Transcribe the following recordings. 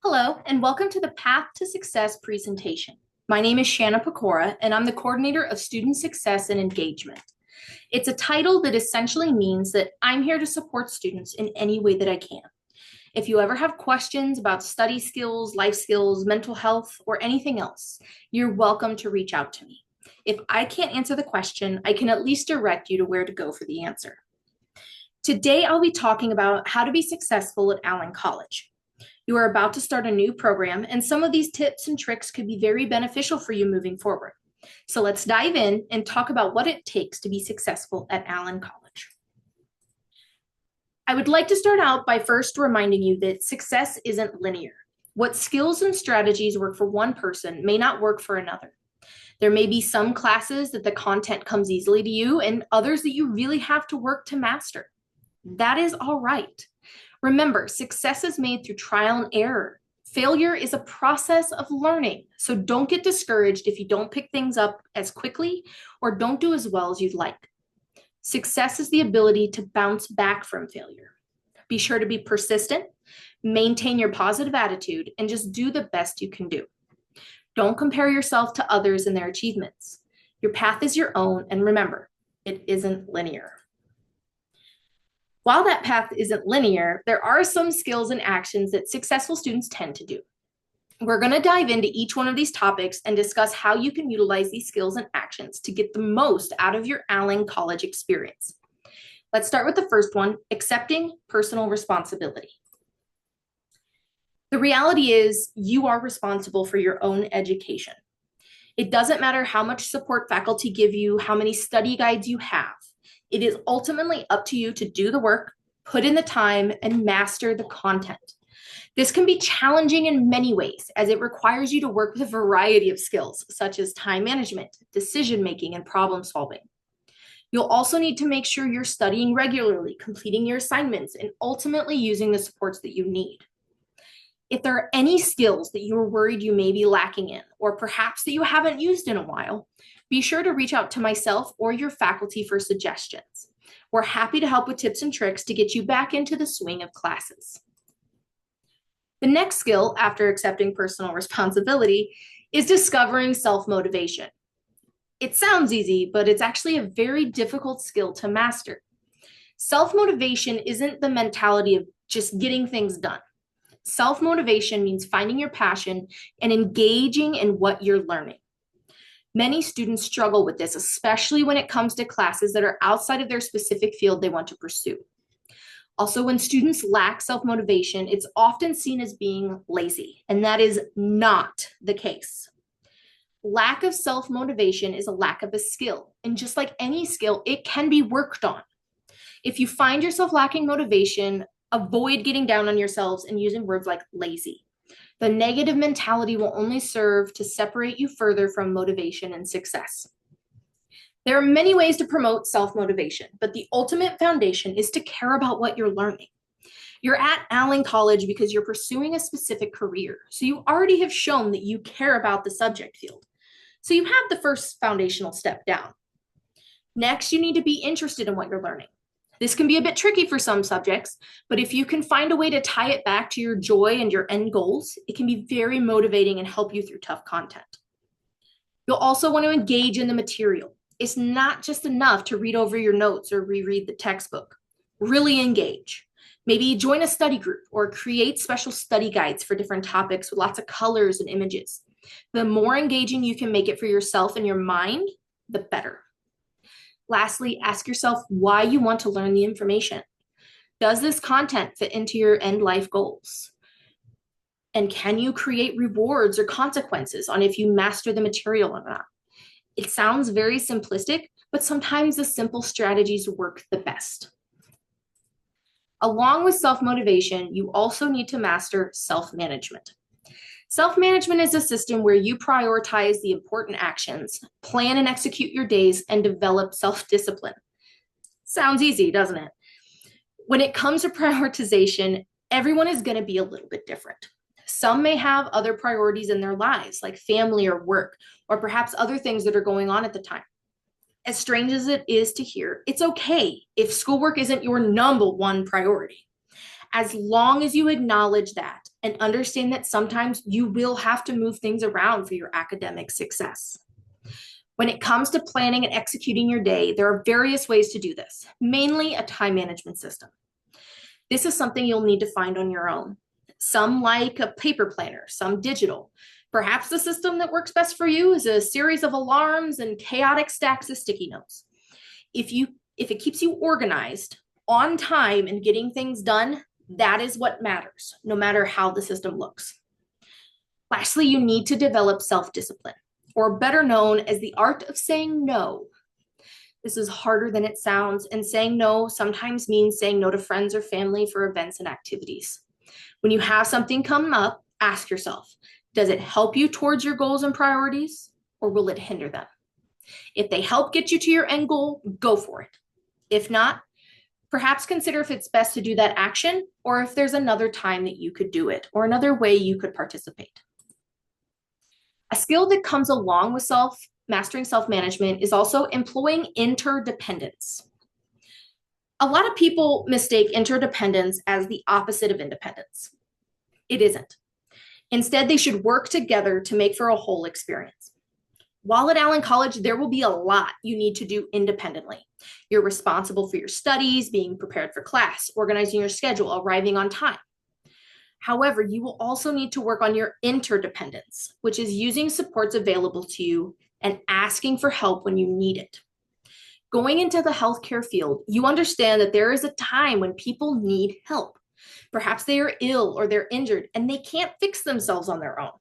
Hello, and welcome to the Path to Success presentation. My name is Shanna Pecora, and I'm the coordinator of Student Success and Engagement. It's a title that essentially means that I'm here to support students in any way that I can. If you ever have questions about study skills, life skills, mental health, or anything else, you're welcome to reach out to me. If I can't answer the question, I can at least direct you to where to go for the answer. Today, I'll be talking about how to be successful at Allen College. You are about to start a new program, and some of these tips and tricks could be very beneficial for you moving forward. So let's dive in and talk about what it takes to be successful at Allen College. I would like to start out by first reminding you that success isn't linear. What skills and strategies work for one person may not work for another. There may be some classes that the content comes easily to you and others that you really have to work to master. That is all right. Remember, success is made through trial and error. Failure is a process of learning, so don't get discouraged if you don't pick things up as quickly or don't do as well as you'd like. Success is the ability to bounce back from failure. Be sure to be persistent, maintain your positive attitude, and just do the best you can do. Don't compare yourself to others and their achievements. Your path is your own, and remember, it isn't linear. While that path isn't linear, there are some skills and actions that successful students tend to do. We're going to dive into each one of these topics and discuss how you can utilize these skills and actions to get the most out of your Allen College experience. Let's start with the first one, accepting personal responsibility. The reality is you are responsible for your own education. It doesn't matter how much support faculty give you, how many study guides you have. It is ultimately up to you to do the work, put in the time, and master the content. This can be challenging in many ways, as it requires you to work with a variety of skills, such as time management, decision-making, and problem-solving. You'll also need to make sure you're studying regularly, completing your assignments, and ultimately using the supports that you need. If there are any skills that you're worried you may be lacking in, or perhaps that you haven't used in a while, be sure to reach out to myself or your faculty for suggestions. We're happy to help with tips and tricks to get you back into the swing of classes. The next skill, after accepting personal responsibility, is discovering self-motivation. It sounds easy, but it's actually a very difficult skill to master. Self-motivation isn't the mentality of just getting things done. Self-motivation means finding your passion and engaging in what you're learning. Many students struggle with this, especially when it comes to classes that are outside of their specific field they want to pursue. Also, when students lack self-motivation, it's often seen as being lazy, and that is not the case. Lack of self-motivation is a lack of a skill, and just like any skill, it can be worked on. If you find yourself lacking motivation, avoid getting down on yourselves and using words like lazy. The negative mentality will only serve to separate you further from motivation and success. There are many ways to promote self-motivation, but the ultimate foundation is to care about what you're learning. You're at Allen College because you're pursuing a specific career, so you already have shown that you care about the subject field. So you have the first foundational step down. Next, you need to be interested in what you're learning. This can be a bit tricky for some subjects, but if you can find a way to tie it back to your joy and your end goals, it can be very motivating and help you through tough content. You'll also want to engage in the material. It's not just enough to read over your notes or reread the textbook. Really engage. Maybe join a study group or create special study guides for different topics with lots of colors and images. The more engaging you can make it for yourself and your mind, the better. Lastly, ask yourself why you want to learn the information. Does this content fit into your end life goals? And can you create rewards or consequences on if you master the material or not? It sounds very simplistic, but sometimes the simple strategies work the best. Along with self-motivation, you also need to master self-management. Self-management is a system where you prioritize the important actions, plan and execute your days, and develop self-discipline. Sounds easy, doesn't it? When it comes to prioritization, everyone is going to be a little bit different. Some may have other priorities in their lives, like family or work, or perhaps other things that are going on at the time. As strange as it is to hear, it's okay if schoolwork isn't your number one priority. As long as you acknowledge that and understand that sometimes you will have to move things around for your academic success. When it comes to planning and executing your day, there are various ways to do this, mainly a time management system. This is something you'll need to find on your own. Some like a paper planner, some digital. Perhaps the system that works best for you is a series of alarms and chaotic stacks of sticky notes. If it keeps you organized, on time, and getting things done, that is what matters, no matter how the system looks. Lastly, you need to develop self-discipline, or better known as the art of saying no. This is harder than it sounds, and saying no sometimes means saying no to friends or family for events and activities. When you have something come up, ask yourself, does it help you towards your goals and priorities, or will it hinder them? If they help get you to your end goal, go for it. If not, perhaps consider if it's best to do that action, or if there's another time that you could do it, or another way you could participate. A skill that comes along with mastering self-management is also employing interdependence. A lot of people mistake interdependence as the opposite of independence. It isn't. Instead, they should work together to make for a whole experience. While at Allen College, there will be a lot you need to do independently. You're responsible for your studies, being prepared for class, organizing your schedule, arriving on time. However, you will also need to work on your interdependence, which is using supports available to you and asking for help when you need it. Going into the healthcare field, you understand that there is a time when people need help. Perhaps they are ill or they're injured and they can't fix themselves on their own.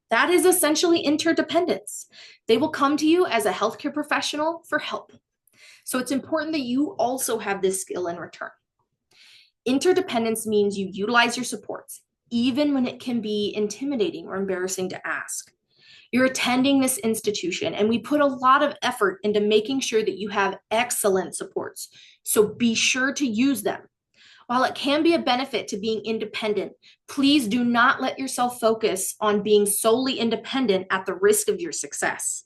That is essentially interdependence. They will come to you as a healthcare professional for help. So it's important that you also have this skill in return. Interdependence means you utilize your supports, even when it can be intimidating or embarrassing to ask. You're attending this institution, and we put a lot of effort into making sure that you have excellent supports. So be sure to use them. While it can be a benefit to being independent, please do not let yourself focus on being solely independent at the risk of your success.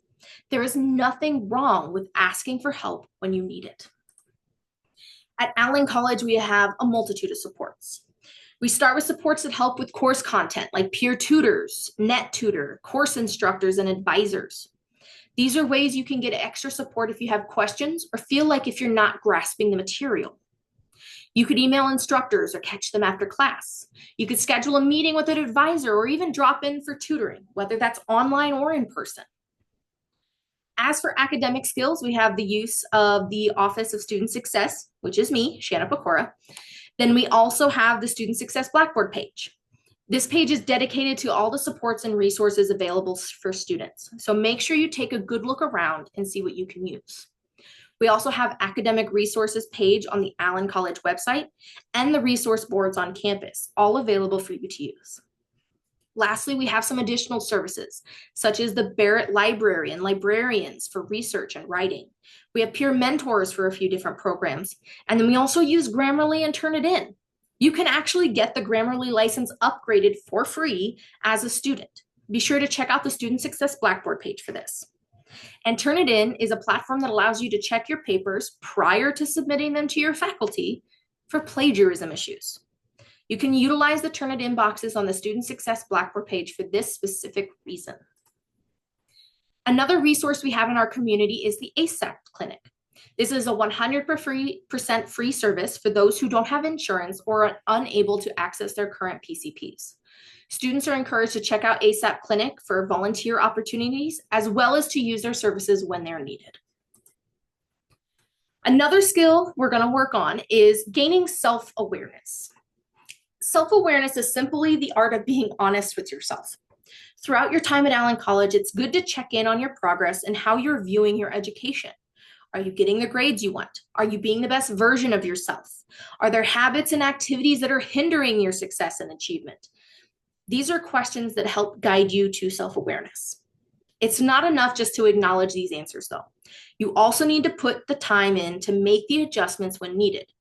There is nothing wrong with asking for help when you need it. At Allen College, we have a multitude of supports. We start with supports that help with course content like peer tutors, net tutor, course instructors, and advisors. These are ways you can get extra support if you have questions or feel like if you're not grasping the material. You could email instructors or catch them after class. You could schedule a meeting with an advisor or even drop in for tutoring, whether that's online or in person. As for academic skills, we have the use of the Office of Student Success, which is me, Shanna Pecora. Then we also have the Student Success Blackboard page. This page is dedicated to all the supports and resources available for students. So make sure you take a good look around and see what you can use. We also have academic resources page on the Allen College website and the resource boards on campus, all available for you to use. Lastly, we have some additional services, such as the Barrett Library and librarians for research and writing. We have peer mentors for a few different programs. And then we also use Grammarly and Turnitin. You can actually get the Grammarly license upgraded for free as a student. Be sure to check out the Student Success Blackboard page for this. And Turnitin is a platform that allows you to check your papers prior to submitting them to your faculty for plagiarism issues. You can utilize the Turnitin boxes on the Student Success Blackboard page for this specific reason. Another resource we have in our community is the ASAP Clinic. This is a 100% free service for those who don't have insurance or are unable to access their current PCPs. Students are encouraged to check out ASAP Clinic for volunteer opportunities, as well as to use their services when they're needed. Another skill we're going to work on is gaining self-awareness. Self-awareness is simply the art of being honest with yourself. Throughout your time at Allen College, it's good to check in on your progress and how you're viewing your education. Are you getting the grades you want? Are you being the best version of yourself? Are there habits and activities that are hindering your success and achievement? These are questions that help guide you to self-awareness. It's not enough just to acknowledge these answers, though. You also need to put the time in to make the adjustments when needed.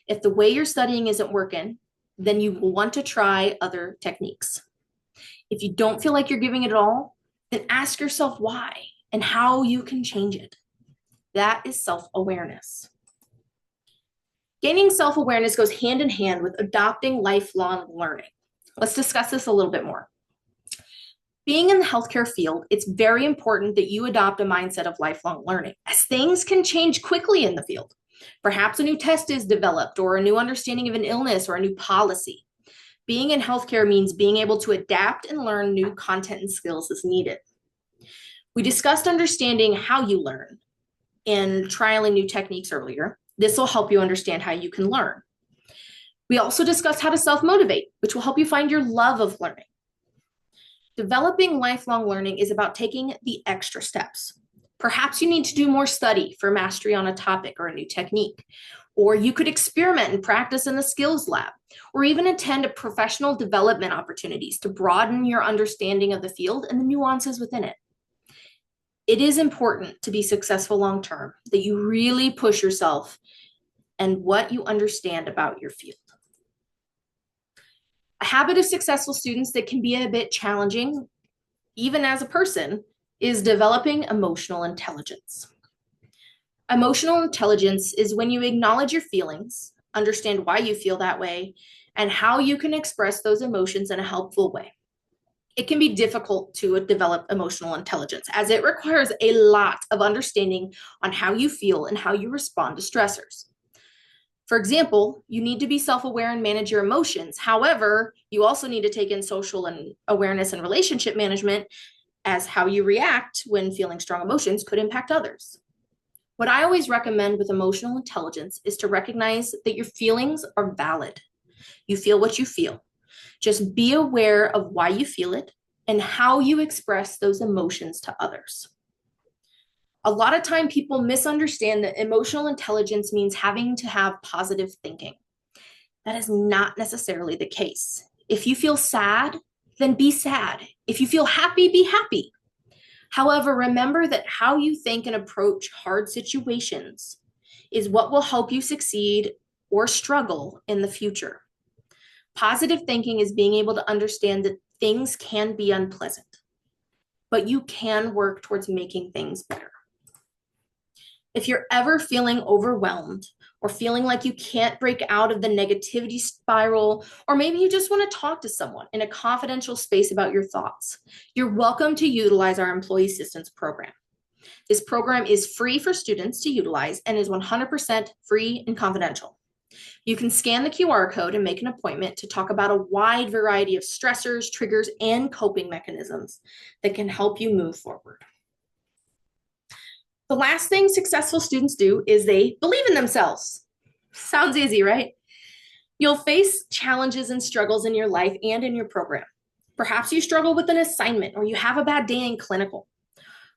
If the way you're studying isn't working, then you will want to try other techniques. If you don't feel like you're giving it all, then ask yourself why and how you can change it. That is self-awareness. Gaining self-awareness goes hand in hand with adopting lifelong learning. Let's discuss this a little bit more. Being in the healthcare field, it's very important that you adopt a mindset of lifelong learning, as things can change quickly in the field. Perhaps a new test is developed, or a new understanding of an illness, or a new policy. Being in healthcare means being able to adapt and learn new content and skills as needed. We discussed understanding how you learn and trialing new techniques earlier. This will help you understand how you can learn. We also discussed how to self-motivate, which will help you find your love of learning. Developing lifelong learning is about taking the extra steps. Perhaps you need to do more study for mastery on a topic or a new technique, or you could experiment and practice in the skills lab, or even attend professional development opportunities to broaden your understanding of the field and the nuances within it. It is important to be successful long-term that you really push yourself and what you understand about your field. A habit of successful students that can be a bit challenging, even as a person, is developing emotional intelligence. Emotional intelligence is when you acknowledge your feelings, understand why you feel that way, and how you can express those emotions in a helpful way. It can be difficult to develop emotional intelligence, as it requires a lot of understanding on how you feel and how you respond to stressors. For example, you need to be self-aware and manage your emotions. However, you also need to take in social and awareness and relationship management, as how you react when feeling strong emotions could impact others. What I always recommend with emotional intelligence is to recognize that your feelings are valid. You feel what you feel. Just be aware of why you feel it and how you express those emotions to others. A lot of time people misunderstand that emotional intelligence means having to have positive thinking. That is not necessarily the case. If you feel sad, then be sad. If you feel happy, be happy. However, remember that how you think and approach hard situations is what will help you succeed or struggle in the future. Positive thinking is being able to understand that things can be unpleasant, but you can work towards making things better. If you're ever feeling overwhelmed or feeling like you can't break out of the negativity spiral, or maybe you just want to talk to someone in a confidential space about your thoughts, you're welcome to utilize our Employee Assistance Program. This program is free for students to utilize and is 100% free and confidential. You can scan the QR code and make an appointment to talk about a wide variety of stressors, triggers, and coping mechanisms that can help you move forward. The last thing successful students do is they believe in themselves. Sounds easy, right? You'll face challenges and struggles in your life and in your program. Perhaps you struggle with an assignment or you have a bad day in clinical.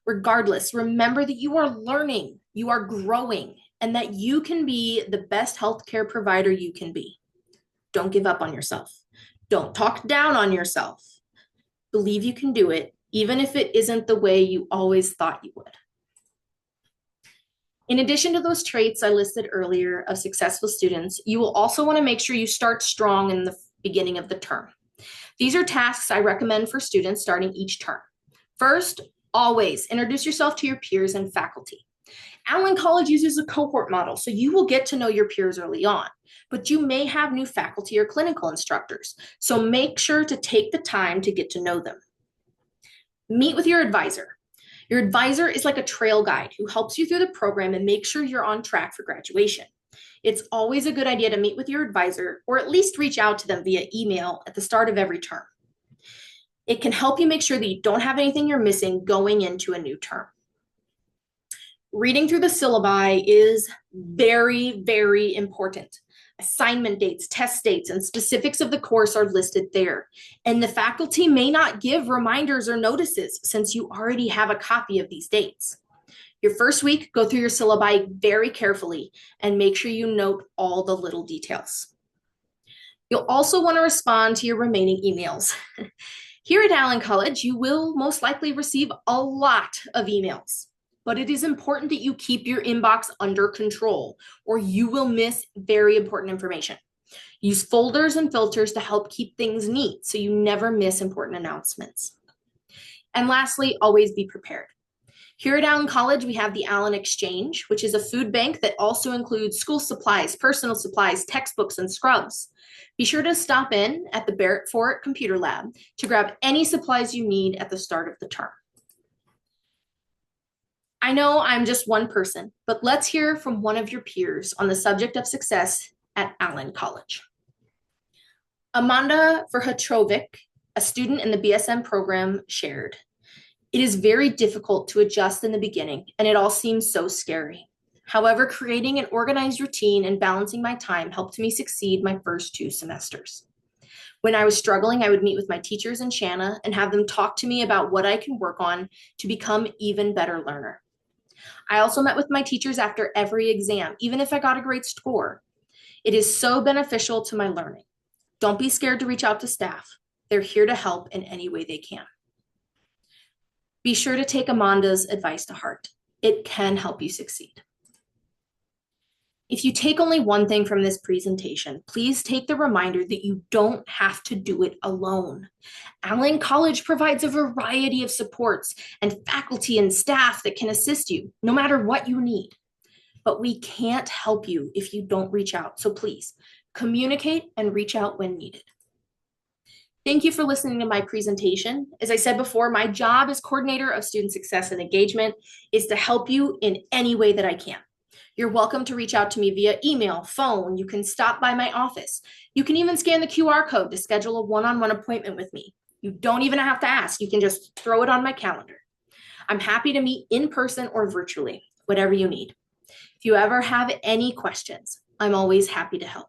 Regardless, remember that you are learning, you are growing, and that you can be the best healthcare provider you can be. Don't give up on yourself. Don't talk down on yourself. Believe you can do it, even if it isn't the way you always thought you would. In addition to those traits I listed earlier of successful students, you will also want to make sure you start strong in the beginning of the term. These are tasks I recommend for students starting each term. First, always introduce yourself to your peers and faculty. Allen College uses a cohort model, so you will get to know your peers early on, but you may have new faculty or clinical instructors, so make sure to take the time to get to know them. Meet with your advisor. Your advisor is like a trail guide who helps you through the program and makes sure you're on track for graduation. It's always a good idea to meet with your advisor or at least reach out to them via email at the start of every term. It can help you make sure that you don't have anything you're missing going into a new term. Reading through the syllabi is very, very important. Assignment dates, test dates, and specifics of the course are listed there. And the faculty may not give reminders or notices since you already have a copy of these dates. Your first week, go through your syllabi very carefully and make sure you note all the little details. You'll also want to respond to your remaining emails. Here at Allen College, you will most likely receive a lot of emails. But it is important that you keep your inbox under control or you will miss very important information. Use folders and filters to help keep things neat so you never miss important announcements. And lastly, always be prepared. Here at Allen College, we have the Allen Exchange, which is a food bank that also includes school supplies, personal supplies, textbooks, and scrubs. Be sure to stop in at the Barrett Fort Computer Lab to grab any supplies you need at the start of the term. I know I'm just one person, but let's hear from one of your peers on the subject of success at Allen College. Amanda Verhotrovic, a student in the BSN program, shared, "It is very difficult to adjust in the beginning, and it all seems so scary. However, creating an organized routine and balancing my time helped me succeed my first 2 semesters. When I was struggling, I would meet with my teachers in Shanna and have them talk to me about what I can work on to become an even better learner. I also met with my teachers after every exam, even if I got a great score. It is so beneficial to my learning. Don't be scared to reach out to staff. They're here to help in any way they can." Be sure to take Amanda's advice to heart. It can help you succeed. If you take only one thing from this presentation, please take the reminder that you don't have to do it alone. Allen College provides a variety of supports and faculty and staff that can assist you, no matter what you need. But we can't help you if you don't reach out, so please communicate and reach out when needed. Thank you for listening to my presentation. As I said before, my job as coordinator of student success and engagement is to help you in any way that I can. You're welcome to reach out to me via email, phone. You can stop by my office. You can even scan the QR code to schedule a one-on-one appointment with me. You don't even have to ask. You can just throw it on my calendar. I'm happy to meet in person or virtually, whatever you need. If you ever have any questions, I'm always happy to help.